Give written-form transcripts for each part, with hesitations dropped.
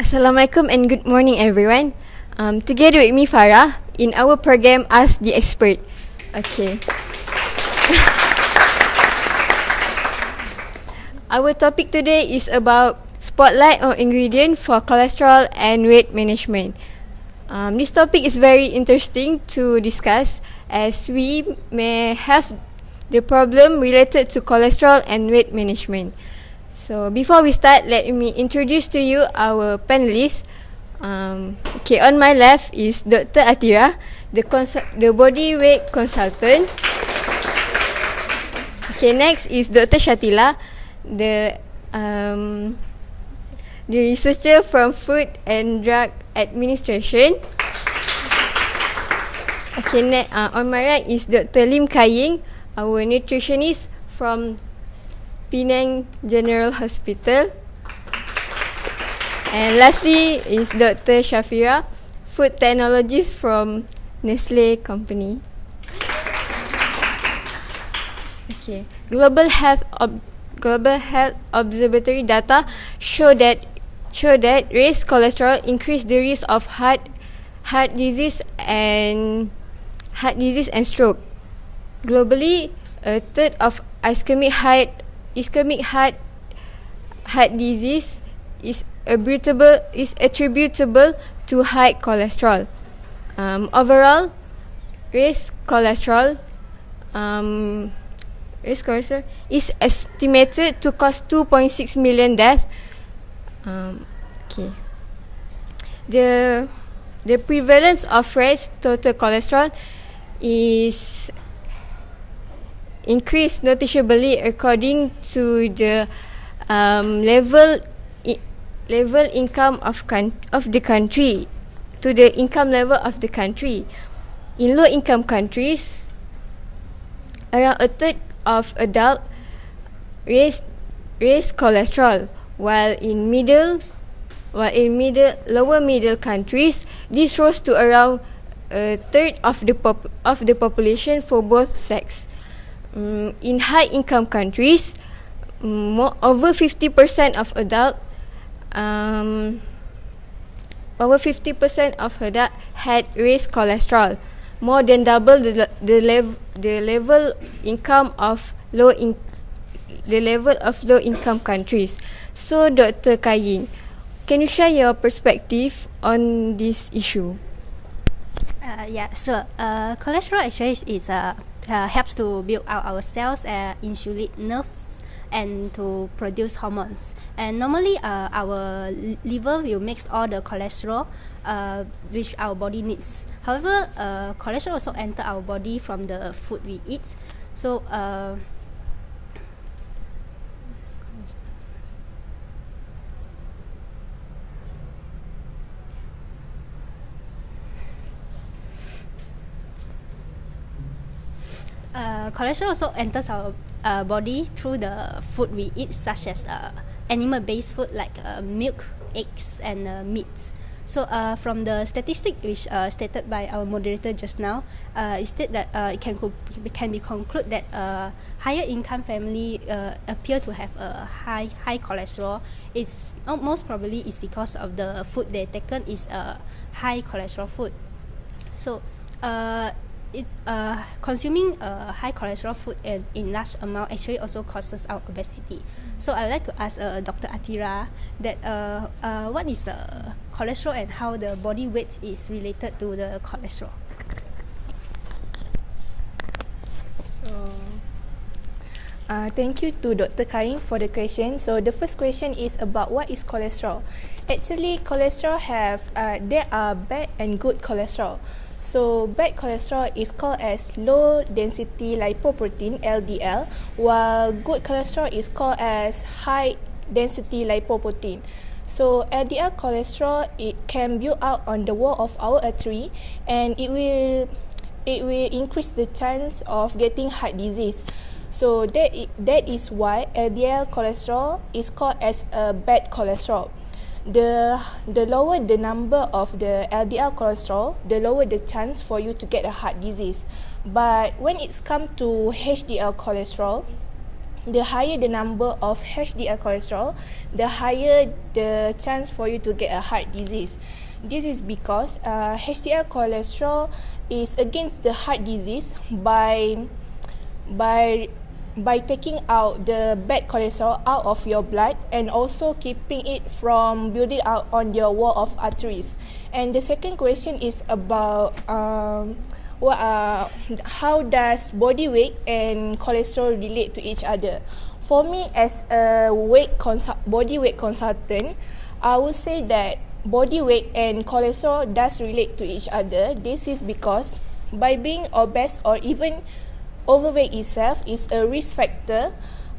Assalamualaikum and good morning everyone. Together with me Farah in our program Ask the Expert. Okay. Our topic today is about spotlight on ingredient for cholesterol and weight management. This topic is very interesting to discuss as we may have the problem related to cholesterol and weight management. So before we start, let me introduce to you our panelists. Okay, on my left is Dr. Athirah, the body weight consultant. Okay, next is Dr. Nurshatila, the researcher from Food and Drug Administration. Okay, on my right is Dr. Lim Qai Yieng, our nutritionist from Penang General Hospital. And lastly is Dr. Syafira, food technologist from Nestle company. Okay, Global Health Observatory data show that raised cholesterol increase the risk of heart disease and stroke. Globally, a third of ischemic heart disease is attributable to high cholesterol. Overall, raised cholesterol is estimated to cause 2.6 million deaths. Okay. The prevalence of raised total cholesterol is increased noticeably according to the level income of the country, to the income level of the country. In low income countries, around a third of adults raise cholesterol, while in lower middle countries, this rose to around a third of the population for both sex. In high income countries, over 50% of adults had raised cholesterol, more than double the level of low income countries. So, Dr. Qai Yieng, can you share your perspective on this issue? Yeah, sure. Cholesterol actually is helps to build out our cells, insulate nerves, and to produce hormones. And normally, our liver will mix all the cholesterol which our body needs. However, cholesterol also enter our body from the food we eat. So, cholesterol also enters our body through the food we eat, such as animal-based food like milk, eggs, and meat. So, from the statistic which stated by our moderator just now, it stated that it can be concluded that higher income family appear to have a high cholesterol. It's most probably is because of the food they taken is high cholesterol food. So, consuming high cholesterol food in large amount actually also causes our obesity. So I would like to ask Dr. Athirah that what is cholesterol and how the body weight is related to the cholesterol. Thank you to Dr. Qai Yieng for the question. So the first question is about what is cholesterol. Actually, cholesterol there are bad and good cholesterol. So bad cholesterol is called as low density lipoprotein (LDL), while good cholesterol is called as high density lipoprotein. So LDL cholesterol, it can build out on the wall of our artery, and it will increase the chance of getting heart disease. So that is why LDL cholesterol is called as a bad cholesterol. The lower the number of the LDL cholesterol, the lower the chance for you to get a heart disease. But when it's come to HDL cholesterol, the higher the number of HDL cholesterol, the higher the chance for you to get a heart disease. This is because HDL cholesterol is against the heart disease by taking out the bad cholesterol out of your blood and also keeping it from building out on your wall of arteries. And the second question is about how does body weight and cholesterol relate to each other. For me, as a body weight consultant, I would say that body weight and cholesterol does relate to each other. This is because by being obese or even overweight itself is a risk factor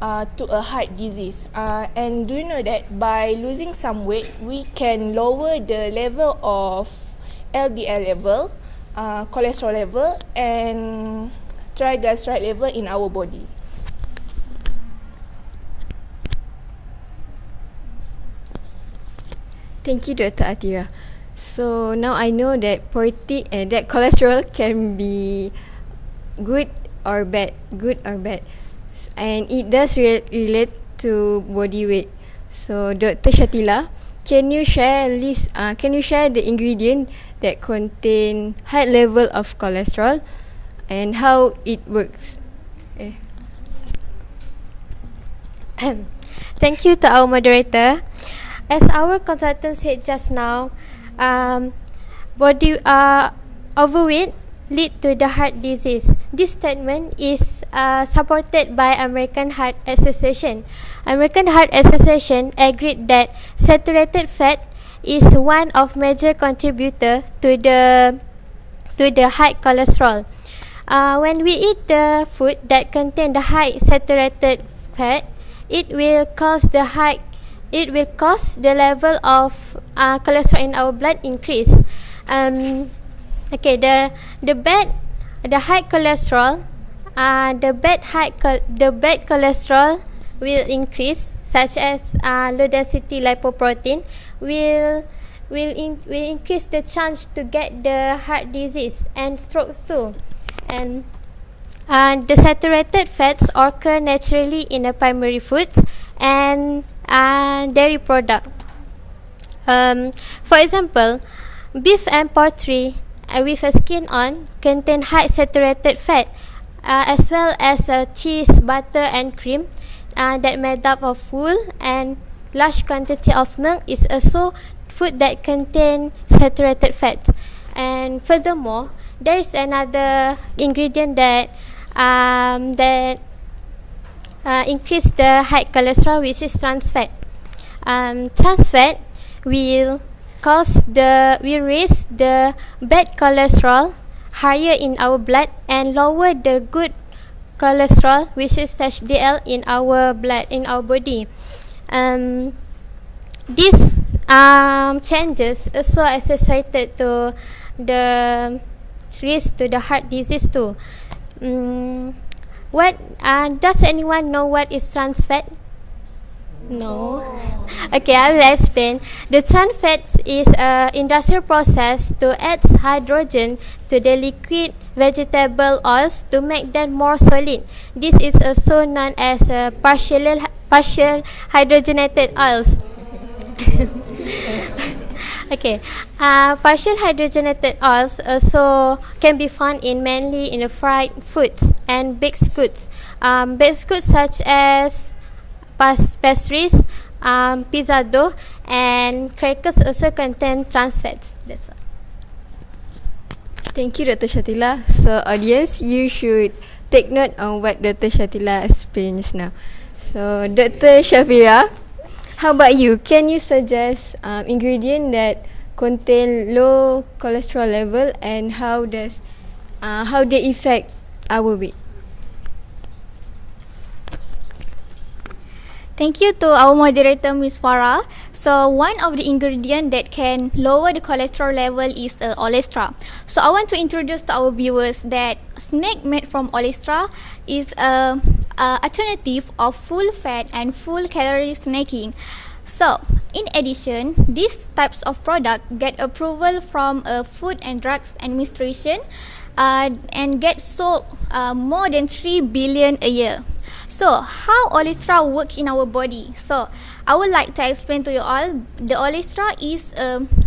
to a heart disease. And do you know that by losing some weight, we can lower the level of LDL level, cholesterol level, and triglyceride level in our body. Thank you, Dr. Athirah. So now I know that protein and that cholesterol can be good or bad, and it does relate to body weight. So Dr. Nurshatila, can you share the ingredient that contain high level of cholesterol and how it works? Thank you to our moderator. As our consultant said just now, overweight lead to the heart disease. This statement is supported by American Heart Association. American Heart Association agreed that saturated fat is one of major contributor to the high cholesterol. When we eat the food that contain the high saturated fat, it will cause the level of cholesterol in our blood increase. The bad cholesterol will increase, such as low density lipoprotein will increase the chance to get the heart disease and strokes too. And the saturated fats occur naturally in the primary foods and dairy product. For example, beef and poultry with a skin on contain high saturated fat, as well as cheese, butter and cream that made up of wool, and large quantity of milk is also food that contain saturated fats. And furthermore, there is another ingredient that increase the high cholesterol, which is trans fat. Trans fat will raise the bad cholesterol higher in our blood and lower the good cholesterol, which is HDL, in our blood, in our body. These changes also associated to the risk to the heart disease too. Does anyone know what is trans fat? No. Okay, I will explain. The trans fat is an industrial process to add hydrogen to the liquid vegetable oils to make them more solid. This is also known as partial hydrogenated oils. Partial hydrogenated oils also can be found mainly in the fried foods and baked goods. Baked goods such as pastries, pizza dough, and crackers also contain trans fats. That's all. Thank you, Dr. Nurshatila. So audience, you should take note on what Dr. Nurshatila explained just now. So Dr. Syafira, how about you? Can you suggest ingredient that contain low cholesterol level and how they affect our weight? Thank you to our moderator, Ms. Farah. So one of the ingredients that can lower the cholesterol level is olestra. So I want to introduce to our viewers that snack made from olestra is a alternative of full fat and full calorie snacking. So in addition, these types of product get approval from Food and Drugs Administration and get sold more than 3 billion a year. So, how olestra work in our body? So, I would like to explain to you all. The olestra is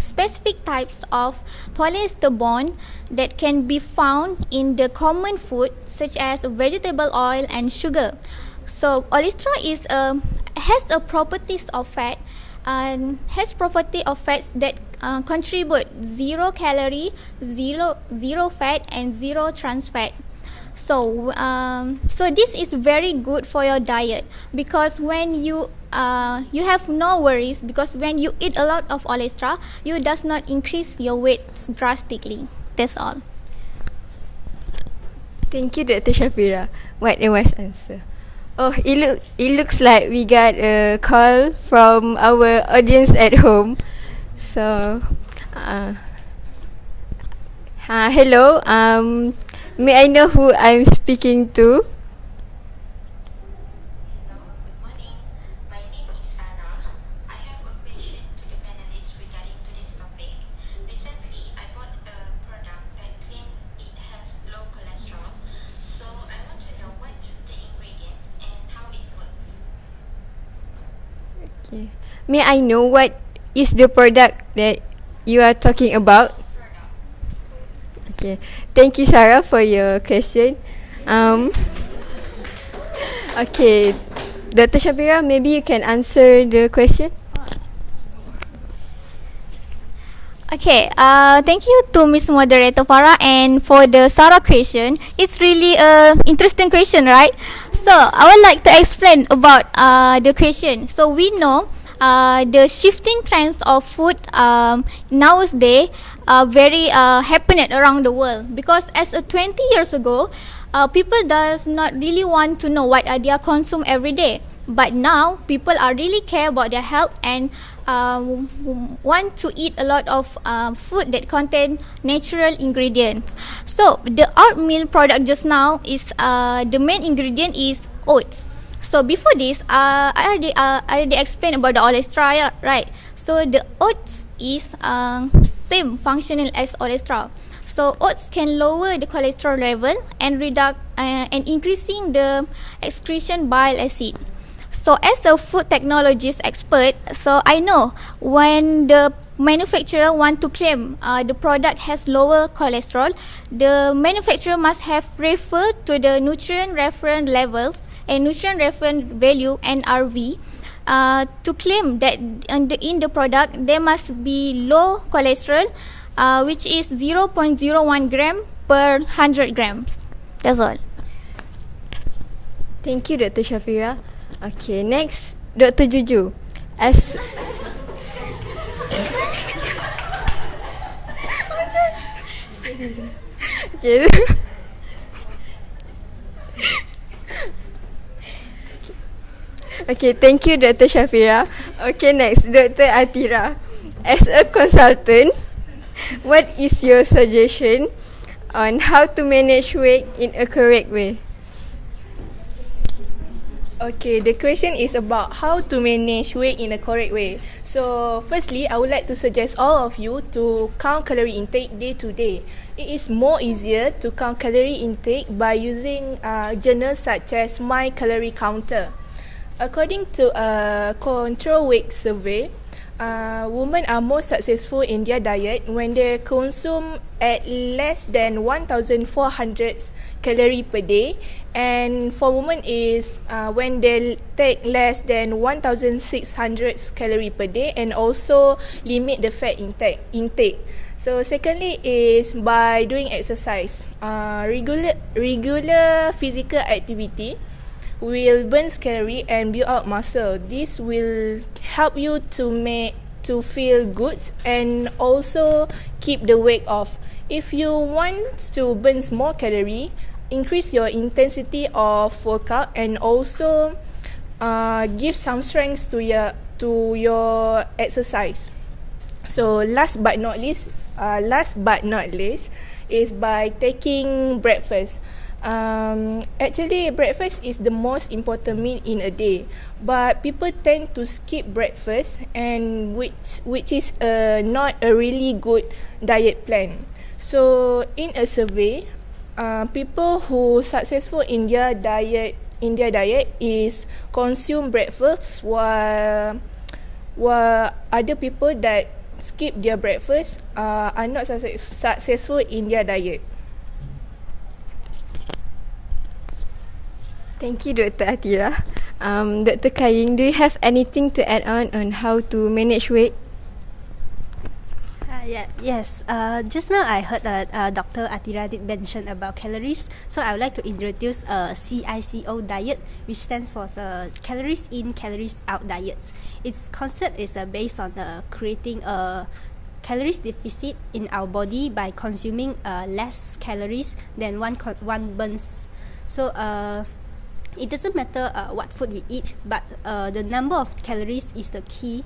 specific types of polyester bond that can be found in the common food such as vegetable oil and sugar. So, olestra is has a properties of fat and has property of fats that contribute 0 calorie, 0 fat, and 0 trans fat. So, so this is very good for your diet because when you have no worries because when you eat a lot of olestra, you does not increase your weight drastically. That's all. Thank you, Dr. Syafira. What a wise answer. Oh, it looks like we got a call from our audience at home. So, hello. May I know who I'm speaking to? Hello, good morning. My name is Farah. I have a question to the panelists regarding to this topic. Recently, I bought a product that claims it has low cholesterol. So I want to know what is the ingredients and how it works. Okay. May I know what is the product that you are talking about? Okay. Thank you, Sarah, for your question. Okay. Dr. Syafira, maybe you can answer the question. Okay, thank you to Miss Moderator Farah and for the Sarah question. It's really a interesting question, right? So I would like to explain about the question. So we know the shifting trends of food nowadays are very happening around the world because as 20 years ago, people does not really want to know what they are consume every day. But now people are really care about their health and want to eat a lot of food that contain natural ingredients. So the oatmeal product just now is the main ingredient is oats. So before this, I already explained about the olestra, right? So the oats is same functional as olestra. So oats can lower the cholesterol level and increasing the excretion bile acid. So as a food technologist expert, so I know when the manufacturer want to claim the product has lower cholesterol, the manufacturer must have referred to the nutrient reference levels and nutrient reference value NRV to claim that in the product there must be low cholesterol, which is 0.01 gram per 100 grams. That's all. Thank you, Dr. Syafira. Okay, next, Dr. Juju. As okay. Okay, thank you, Dr. Syafira. Okay, next, Dr. Athirah. As a consultant, what is your suggestion on how to manage weight in a correct way? Okay, the question is about how to manage weight in a correct way. So, firstly, I would like to suggest all of you to count calorie intake day to day. It is more easier to count calorie intake by using journals such as My Calorie Counter. According to a control weight survey, women are more successful in their diet when they consume at less than 1,400 calorie per day, and for women is when they take less than 1,600 calorie per day and also limit the fat intake. So secondly is by doing exercise. Regular physical activity will burn calorie and build up muscle. This will help you to feel good and also keep the weight off. If you want to burn more calorie, increase your intensity of workout and also give some strength to your exercise. So last but not least is by taking breakfast. Actually, breakfast is the most important meal in a day, but people tend to skip breakfast, and which is not a really good diet plan. So in a survey, people who successful in their diet India diet is consume breakfast, while other people that skip their breakfast are not successful in their diet. Thank you, Dr. Athirah. Dr. Qai Yieng, do you have anything to add on how to manage weight? Yes. Just now I heard that Dr. Athirah did mention about calories. So I would like to introduce CICO Diet, which stands for Calories In, Calories Out Diets. Its concept is based on creating a calories deficit in our body by consuming less calories than one burns. So it doesn't matter what food we eat, but the number of calories is the key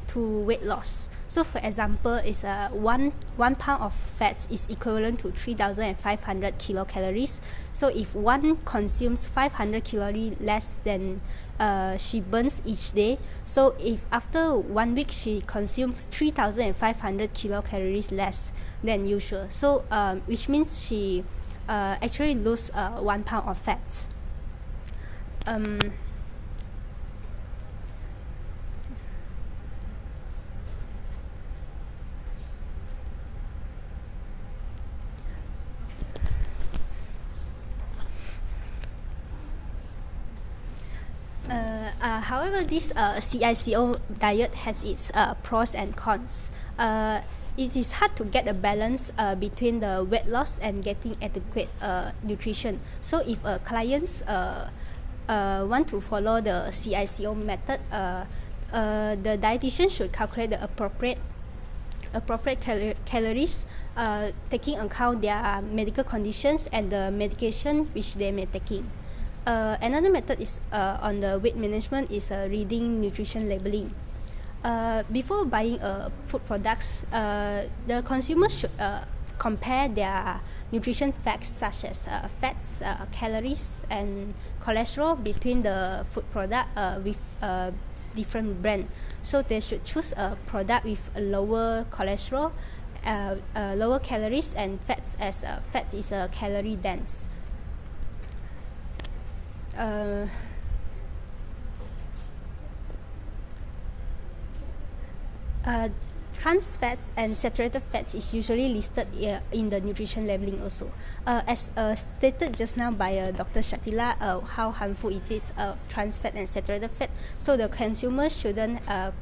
to weight loss. So for example, is one pound of fats is equivalent to 3,500 kilocalories. So if one consumes 500 calories less than she burns each day, so if after 1 week she consumes 3,500 kilocalories less than usual, so which means she actually lose 1 pound of fats. However, this CICO diet has its pros and cons. It is hard to get a balance between the weight loss and getting adequate nutrition. So if clients want to follow the CICO method, the dietitian should calculate the appropriate calories, taking account their medical conditions and the medication which they may take in. Another method is on the weight management is reading nutrition labeling. Before buying food products, the consumer should compare their nutrition facts such as fats, calories, and cholesterol between the food product with different brand. So they should choose a product with a lower cholesterol, lower calories, and fats, as fats is calorie dense. Trans fats and saturated fats is usually listed in the nutrition labeling also. As stated just now by Dr. Nurshatila, how harmful it is trans fat and saturated fat. So the consumer should have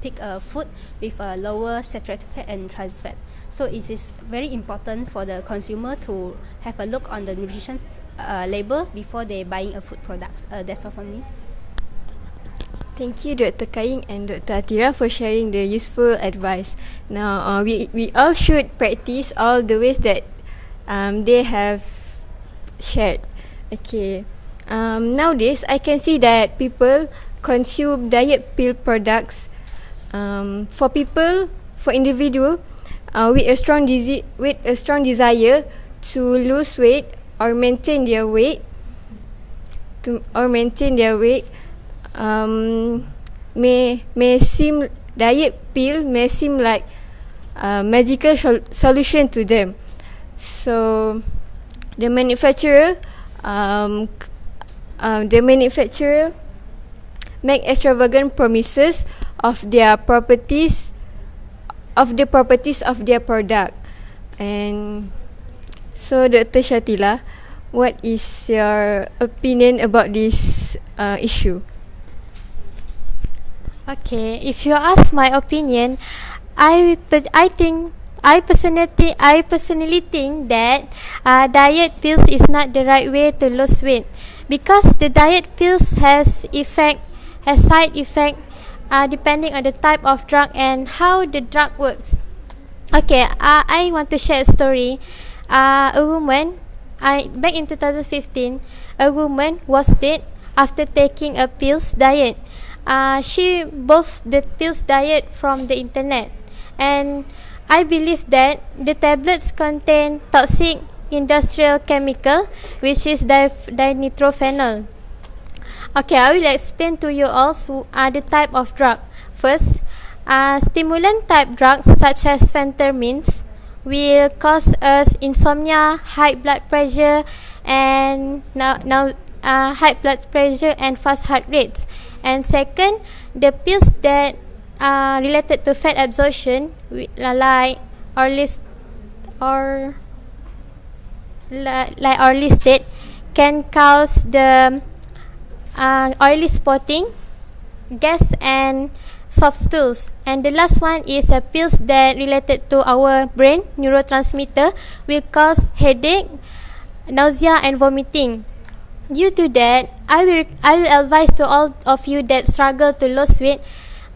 picked a food with a lower saturated fat and trans fat. So it is very important for the consumer to have a look on the nutrition label before they buying a food products. That's all from me. Thank you, Dr. Qai Yieng and Dr. Athirah, for sharing the useful advice. Now, we all should practice all the ways that they have shared. Okay. Nowadays, I can see that people consume diet pill products. For individual with a strong desire to lose weight or maintain their weight, may seem diet pill may seem like a magical solution to them. So the manufacturer make extravagant promises of the properties of their product. And so, Dr. Nurshatila, what is your opinion about this issue? Okay, if you ask my opinion, I personally think that diet pills is not the right way to lose weight, because the diet pills has side effect depending on the type of drug and how the drug works. Okay, I want to share a story. A woman, back in 2015, a woman was dead after taking a pills diet. She bought the pills diet from the internet, and I believe that the tablets contain toxic industrial chemical, which is dinitrophenol. Okay, I will explain to you also the type of drug. First, stimulant type drugs such as phentermines will cause us insomnia, high blood pressure, and high blood pressure and fast heart rates. And second, the pills that are related to fat absorption, like or listed, can cause the oily spotting, gas, and soft stools. And the last one is pills that related to our brain neurotransmitter will cause headache, nausea, and vomiting. Due to that, I will advise to all of you that struggle to lose weight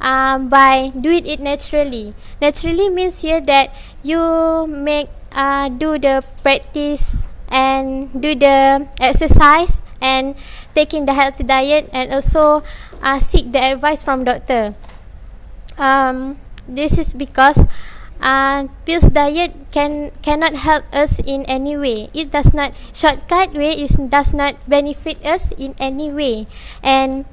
by doing it naturally. Naturally means here that you do the practice and do the exercise and taking the healthy diet, and also seek the advice from doctor. This is because pills diet cannot help us in any way. It does not shortcut way. It does not benefit us in any way. And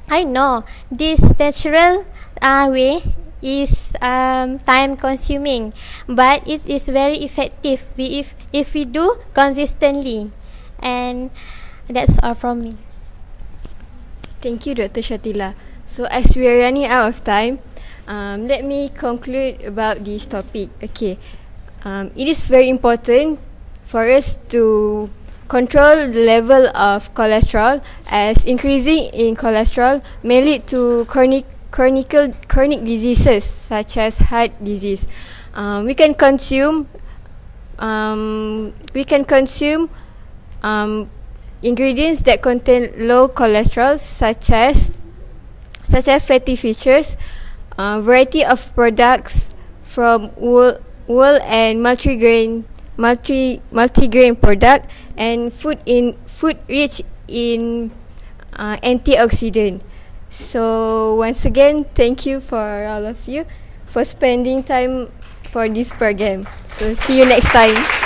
I know this natural way is time consuming, but it is very effective if we do consistently. And that's all from me. Thank you, Dr. Shatila. So as we are running out of time, let me conclude about this topic. Okay, it is very important for us to control the level of cholesterol, as increasing in cholesterol may lead to chronic diseases such as heart disease. We can consume ingredients that contain low cholesterol, such as fatty features, variety of products from wool and multigrain product, and food rich in antioxidant. So once again, thank you for all of you for spending time for this program. So see you next time.